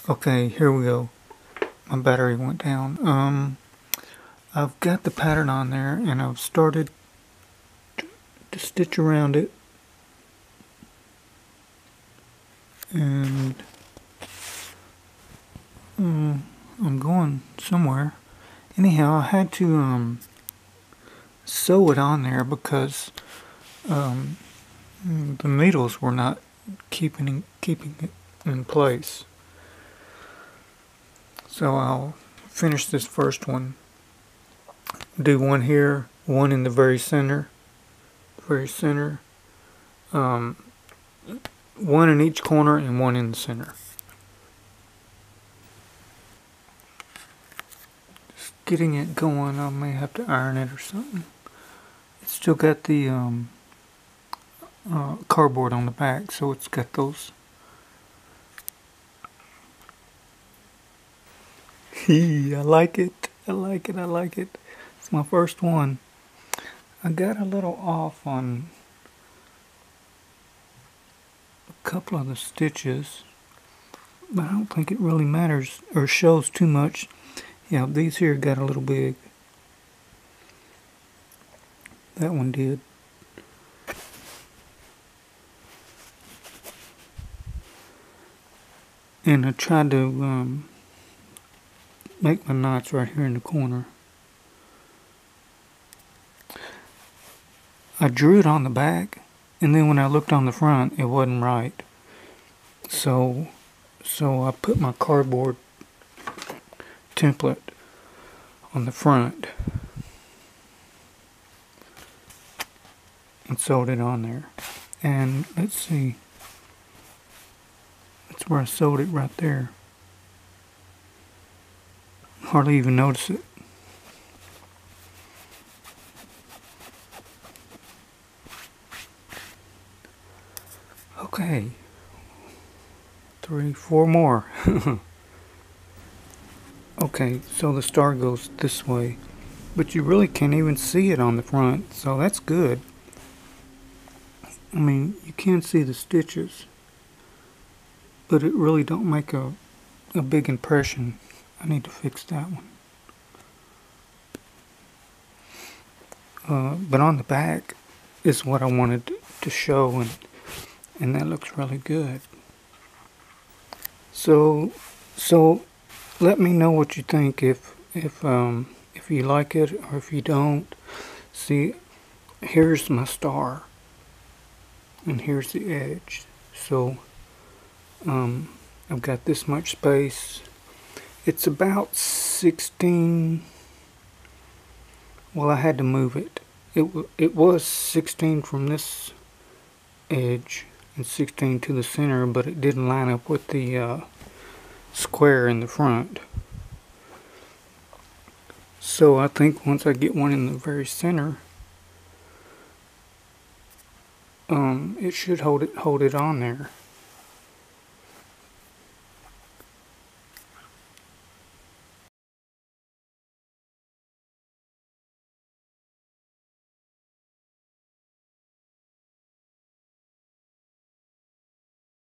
Okay, here we go. My battery went down. I've got the pattern on there and I've started to stitch around it. And I'm going somewhere. Anyhow, I had to sew it on there because the needles were not keeping it in place. So I'll finish this first one. Do one here, one in the very center, one in each corner and one in the center. Just getting it going. I may have to iron it or something. It's still got the cardboard on the back, so it's got those. I like it. I like it. It's my first one. I got a little off on a couple of the stitches, but I don't think it really matters or shows too much. Yeah, these here got a little big. That one did. And I tried to make my knots right here in the corner. I drew it on the back, and then when I looked on the front, it wasn't right. So I put my cardboard template on the front and sewed it on there. And let's see, that's where I sewed it right there. Hardly even notice it. Okay, 3, 4 more. Okay, so the star goes this way, but you really can't even see it on the front, so that's good. I mean, you can see the stitches, but it really don't make a big impression. I need to fix that one. But on the back is what I wanted to show, and that looks really good. So let me know what you think, if you like it or if you don't. See, here's my star, and here's the edge. So I've got this much space. It's about 16. Well, I had to move it. It was 16 from this edge and 16 to the center, but it didn't line up with the square in the front. So I think once I get one in the very center, it should hold it on there.